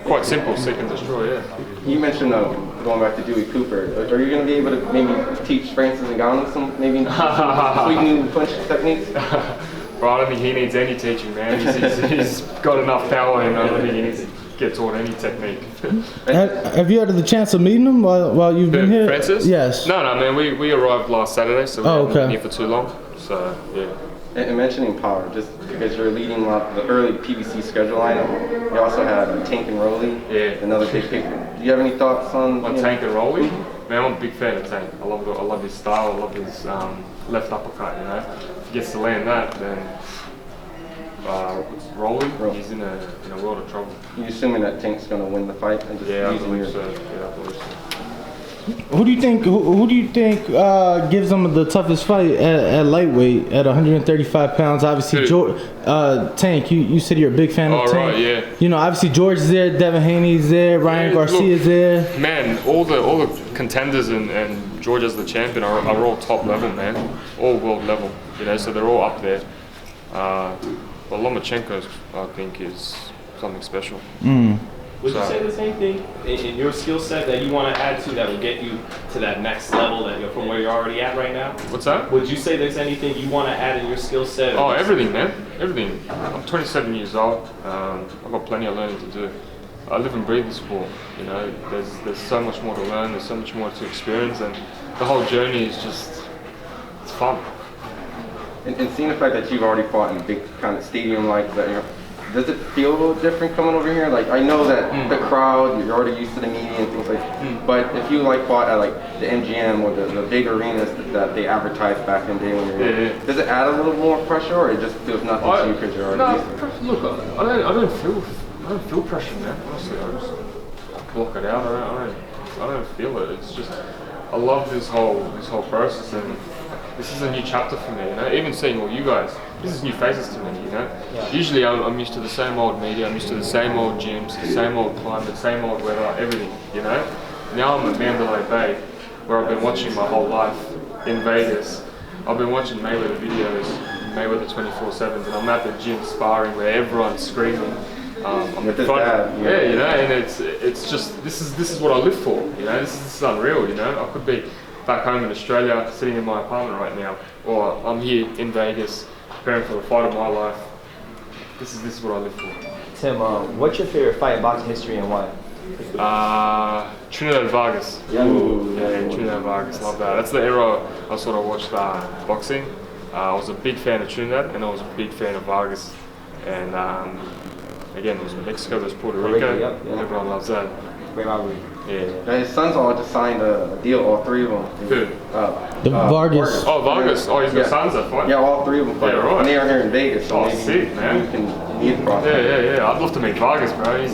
quite simple, seek and destroy, yeah. You mentioned going back to Dewey Cooper. Are you going to be able to maybe teach Francis Ngannou some sweet new punch techniques? Bro, I don't think he needs any teaching, man. He's got enough power, and I don't think he needs to get taught any technique. Have you had the chance of meeting him while you've been here? Francis? Yes. No, man. We arrived last Saturday, so we haven't been here for too long. So yeah. And mentioning power, just because you're leading the early PBC schedule lineup, you also had Tank and Rolly, another big pick. Do you have any thoughts on Tank and Rolly? Man, I'm a big fan of Tank. I love his style. I love his left uppercut. You know, if he gets to land that, then Rolly, he's in a world of trouble. You assuming that Tank's going to win the fight? And just I believe so. Yeah, I believe so. Who do you think gives them the toughest fight at lightweight at 135 pounds? Obviously, Tank. You said you're a big fan of Tank. Right, yeah. You know, obviously George is there, Devin Haney's there, Ryan Garcia's there. Man, all the contenders and George as the champion are all top level, man. All world level. You know, so they're all up there. But Lomachenko, I think, is something special. Would you say the same thing in your skill set that you want to add to that will get you to that next level that from where you're already at right now? What's that? Would you say there's anything you want to add in your skill set? Oh, everything, man. Everything. I'm 27 years old. I've got plenty of learning to do. I live and breathe the sport. You know, there's so much more to learn. There's so much more to experience, and the whole journey is it's fun. And seeing the fact that you've already fought in a big kind of stadium like that, does it feel a little different coming over here? Like, I know that the crowd, you're already used to the media and things like that. But if you fought at the MGM or the big arenas that they advertised back in the day when you were here, does it add a little more pressure, or it just feels nothing to you because you're already used to it? Look, I don't feel pressure, man. Honestly, I just block it out. I don't feel it. It's just, I love this whole process, and this is a new chapter for me. You know, even seeing all you guys, this is new faces to me. You know, usually I'm used to the same old media. I'm used to the same old gyms, the same old climate, same old weather, everything. You know, now I'm at Mandalay Bay, where I've been watching my whole life in Vegas. I've been watching Mayweather videos, Mayweather 24/7, and I'm at the gym sparring where everyone's screaming. I'm in front, you know, and it's just this is what I live for. You know, this is unreal. You know, I could be back home in Australia, sitting in my apartment right now, or I'm here in Vegas, preparing for the fight of my life. This is what I live for. Tim, what's your favorite fight in boxing history and why? Trinidad Vargas. Yeah, Trinidad Vargas. Love that. That's the era I sort of watched boxing. I was a big fan of Trinidad, and I was a big fan of Vargas. And again, it was Mexico versus Puerto Rico. Everyone loves that. Great rivalry. Yeah. His sons all just signed a deal, all three of them. Who? Vargas. Oh, Vargas. Oh, he's got sons that fight? Yeah, all three of them fight. Yeah, right. And they are here in Vegas, so maybe sick, man. you can meet across. Yeah. I'd love to meet Vargas, bro. He's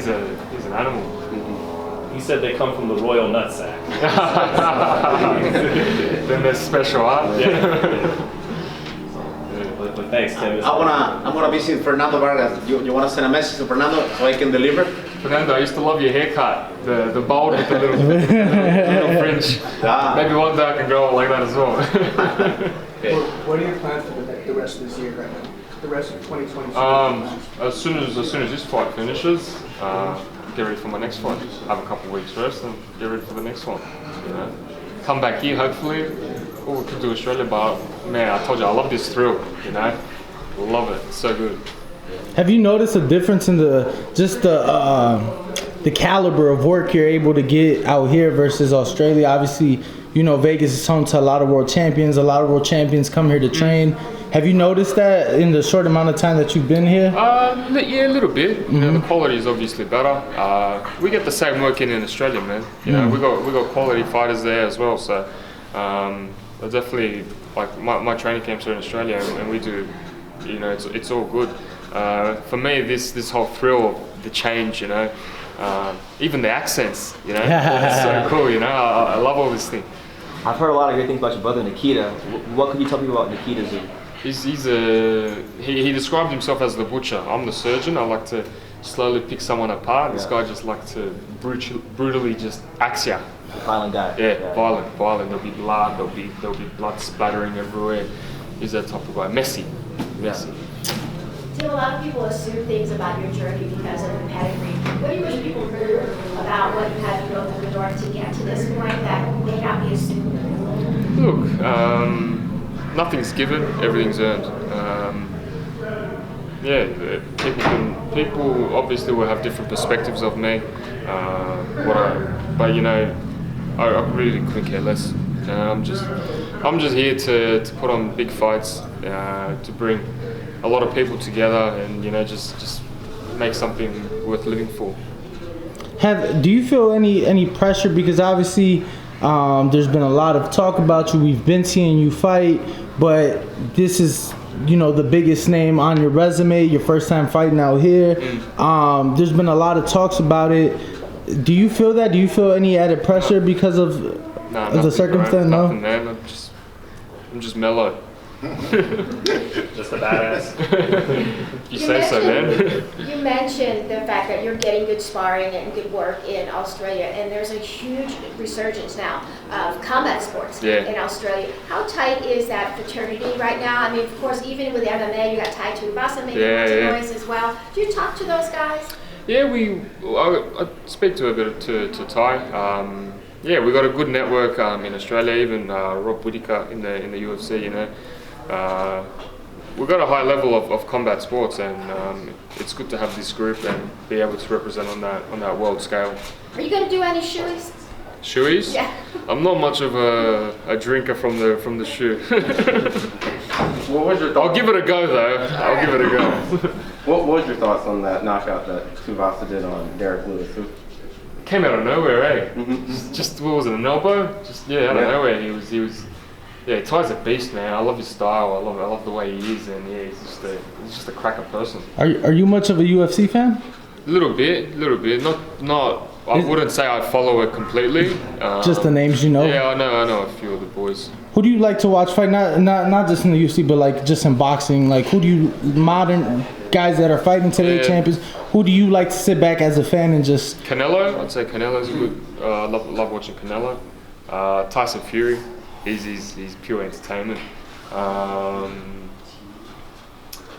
an animal. He said they come from the royal nutsack. Then they're special, huh? Yeah. But thanks, Tim. I'm gonna visit Fernando Vargas. You wanna send a message to Fernando so I can deliver? Fernando, I used to love your haircut, the bald with the little fringe. Maybe one day I can grow it like that as well. What are your plans for the rest of this year right now? The rest of 2022? As soon as this fight finishes, get ready for my next fight. Have a couple of weeks rest and get ready for the next one. You know, come back here hopefully. We could do Australia, but man, I told you I love this thrill. You know, love it. It's so good. Have you noticed a difference in the caliber of work you're able to get out here versus Australia? Obviously, you know, Vegas is home to a lot of world champions. A lot of world champions come here to train. Have you noticed that in the short amount of time that you've been here? Yeah, a little bit. You know, the quality is obviously better. We get the same work in Australia, man. You know, we got quality fighters there as well. So definitely, like my training camps are in Australia, and we do. You know, it's all good. For me, this whole thrill of the change, you know, even the accents, you know, it's so cool. You know, I love all this thing. I've heard a lot of great things about your brother Nikita. What could you tell people about Nikita's? He described himself as the butcher. I'm the surgeon. I like to slowly pick someone apart. This guy just like to brutally just axe ya. Violent guy. Yeah, violent. There'll be blood. There'll be blood splattering everywhere. He's that type of guy. Messy. Tim, Tim, a lot of people assume things about your journey because of the pedigree. What do you wish people knew about what you had to go through in order to get to this point that may not be assumed? Look, nothing's given, everything's earned. People obviously will have different perspectives of me, but you know, I really couldn't care less. I'm just here to put on big fights, to bring a lot of people together, and you know, just make something worth living for. Do you feel any pressure, because obviously there's been a lot of talk about you, we've been seeing you fight, but this is, you know, the biggest name on your resume, your first time fighting out here. There's been a lot of talks about it. Do you feel that? Do you feel any added pressure because of the circumstance? No, nothing, man. I'm just mellow. Just a badass. You say so, man. You mentioned the fact that you're getting good sparring and good work in Australia, and there's a huge resurgence now of combat sports in Australia. How tight is that fraternity right now? I mean, of course, even with MMA, you got Tszyu, Dibiase, maybe boys as well. Do you talk to those guys? Yeah, I speak to a bit to Ty. Yeah, we got a good network in Australia. Even Rob Whittaker in the UFC. You know, we've got a high level of combat sports, and it's good to have this group and be able to represent on that world scale. Are you going to do any shoeys? Shoeys? Yeah. I'm not much of a drinker from the shoe. What was your thoughts? I'll give it a go though. I'll give it a go. What was your thoughts on that knockout that Dibiase did on Derek Lewis? Came out of nowhere, eh? Mm-hmm. Just what was it, an elbow? Just out of nowhere. He was. Yeah, Ty's a beast, man. I love his style. I love the way he is, and yeah, he's just a cracker person. Are you much of a UFC fan? A little bit. Not. I wouldn't say I follow it completely. Just the names you know. Yeah, I know a few of the boys. Who do you like to watch fight? Not just in the UFC, but like just in boxing. Like who do you, modern guys that are fighting today, champions? Who do you like to sit back as a fan and just? Canelo. I'd say Canelo's good. Love watching Canelo. Tyson Fury. He's pure entertainment. No,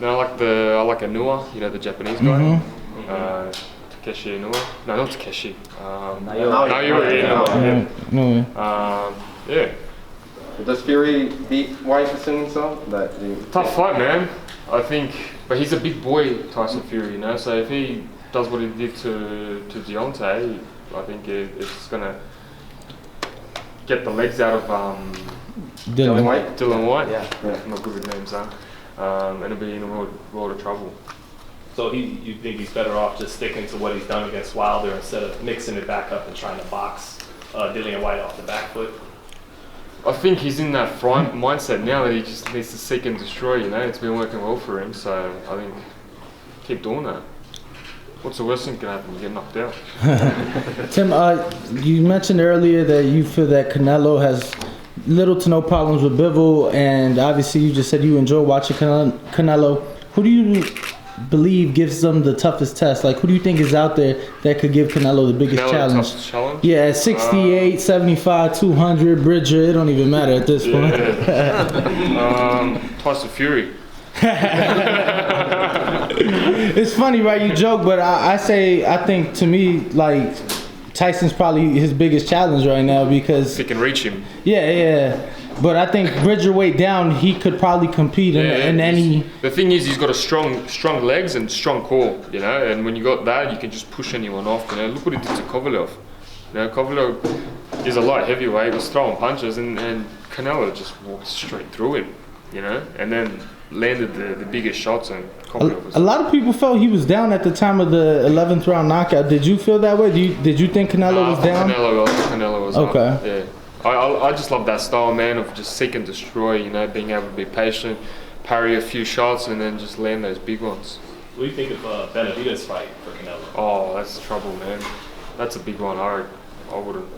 I like Inoue. You know, the Japanese guy. Takeshi Inoue. No, not Takeshi. Naoya Inoue. Yeah. Does Fury beat White, assuming so? Tough fight, man. I think, but he's a big boy, Tyson Fury. You know, so if he does what he did to Deontay, I think it's gonna get the legs out of Dylan White. Dylan White. Yeah. I'm not good with names, and he'll be in a world of trouble. So you think he's better off just sticking to what he's done against Wilder instead of mixing it back up and trying to box Dillian White off the back foot? I think he's in that mindset now that he just needs to seek and destroy. You know, it's been working well for him, so I think keep doing that. What's the worst thing that can happen? You get knocked out. Tim, you mentioned earlier that you feel that Canelo has little to no problems with Bivol, and obviously you just said you enjoy watching Canelo. Who do you believe gives them the toughest test? Like, who do you think is out there that could give Canelo the biggest challenge? Toughest challenge? Yeah, at 68, 75, 200, Bridger, it don't even matter at this point. Tyson Fury. It's funny, right? You joke, but I think to me, like, Tyson's probably his biggest challenge right now because he can reach him. Yeah. But I think Bridger weight down, he could probably compete in any. The thing is, he's got a strong legs and strong core, you know. And when you got that, you can just push anyone off. You know, look what he did to Kovalev. You know, Kovalev is a light heavyweight. He was throwing punches, and Canelo just walked straight through him. You know, and then landed the biggest shots. And Kovalev was. A lot of people felt he was down at the time of the 11th round knockout. Did you feel that way? Did you think Canelo was down? Canelo was okay. Up. Yeah. I just love that style, man, of just seek and destroy, you know, being able to be patient, parry a few shots, and then just land those big ones. What do you think of Benavidez' fight for Canelo? Oh, that's trouble, man. That's a big one. I wouldn't.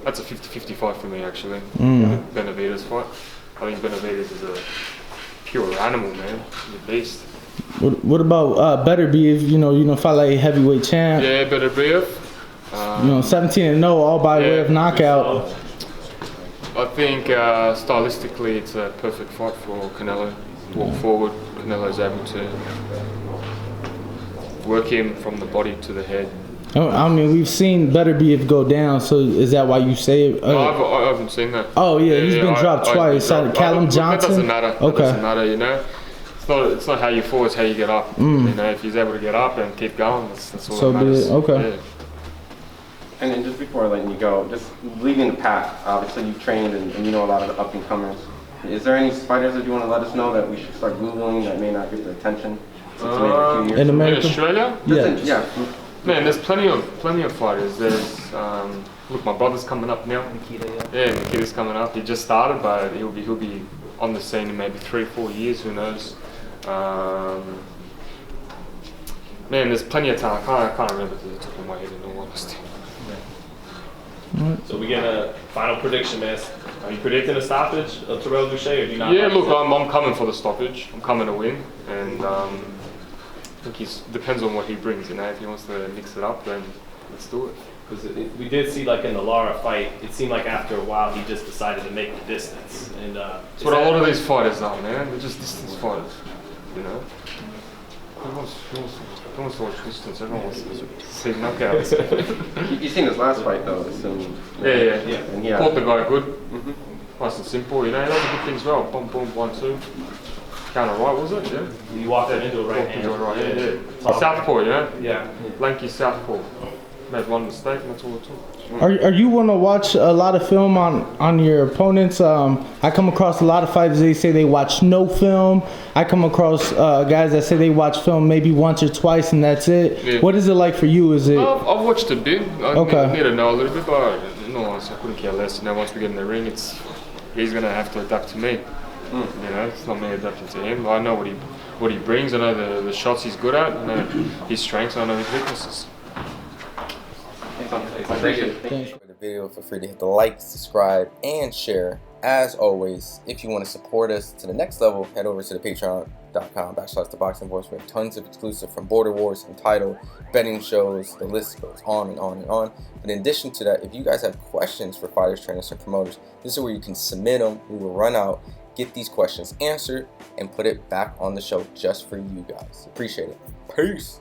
That's a 50-50 fight for me, actually. Benavidez' fight. I think Benavidez is a pure animal, man. He's a beast. What about Beterbiev? You know, fight like heavyweight champ. Yeah, Beterbiev. 17-0, all by way of knockout. I think stylistically it's a perfect fight for Canelo. Walk forward, Canelo's able to work him from the body to the head. I mean, we've seen Beterbiev go down, so is that why you say it? No, I haven't seen that. Oh yeah, he's been dropped twice. Callum Johnson. That doesn't matter. Okay. That doesn't matter, you know. It's not how you fall, it's how you get up. You know, if he's able to get up and keep going, that's all So that matters. Okay. Yeah. And then just before letting you go, just leaving the pack, obviously you've trained and you know a lot of the up and comers. Is there any fighters that you want to let us know that we should start Googling that may not get the attention since maybe a few years? In America? In Australia? Yeah. Yeah. Man, there's plenty of fighters. There's look, my brother's coming up now. Nikita, yeah. Yeah, Nikita's coming up. He just started, but he'll be on the scene in maybe 3 or 4 years. Who knows? Man, there's plenty of time. I can't remember to the top of my head in all honesty. So we get a final prediction, man. Are you predicting a stoppage of Terrell Boucher, or do you not? Yeah, look, I'm coming for the stoppage. I'm coming to win, and I think depends on what he brings. You know, if he wants to mix it up, then let's do it. Because we did see, like in the Lara fight, it seemed like after a while he just decided to make the distance. And that's what a lot of these fighters are, man. They're just distance fighters, you know. Who wants to watch distance? Everyone wants to see knockouts. You've seen his last fight though, Yeah. And Fought the guy good. Nice and simple, you know. He does good things well. Boom, boom, 1, 2. Counter right, was it? Yeah. he walked that into a right Walked hand. into a right hand, yeah. Southpaw, you know. Yeah. Lanky southpaw. Made one mistake, and that's all it took. Are you want to watch a lot of film on your opponents? I come across a lot of fighters. They say they watch no film. I come across guys that say they watch film maybe once or twice and that's it. Yeah. What is it like for you? Is it? I've watched a bit. I Okay. need to know a little bit, but no, honestly, I couldn't care less. You know, once we get in the ring, he's gonna have to adapt to me. You know, it's not me adapting to him. I know what he brings. I know the shots he's good at. I know his strengths. I know his weaknesses. Appreciate it. Thanks. For the video, feel free to hit the like, subscribe, and share. As always, if you want to support us to the next level, head over to the patreon.com/ThaBoxingvoice. We have tons of exclusive from Border Wars, entitled betting shows. The list goes on and on and on. But in addition to that, if you guys have questions for fighters, trainers, and promoters, this is where you can submit them. We will run out, get these questions answered, and put it back on the show just for you guys. Appreciate it. Peace.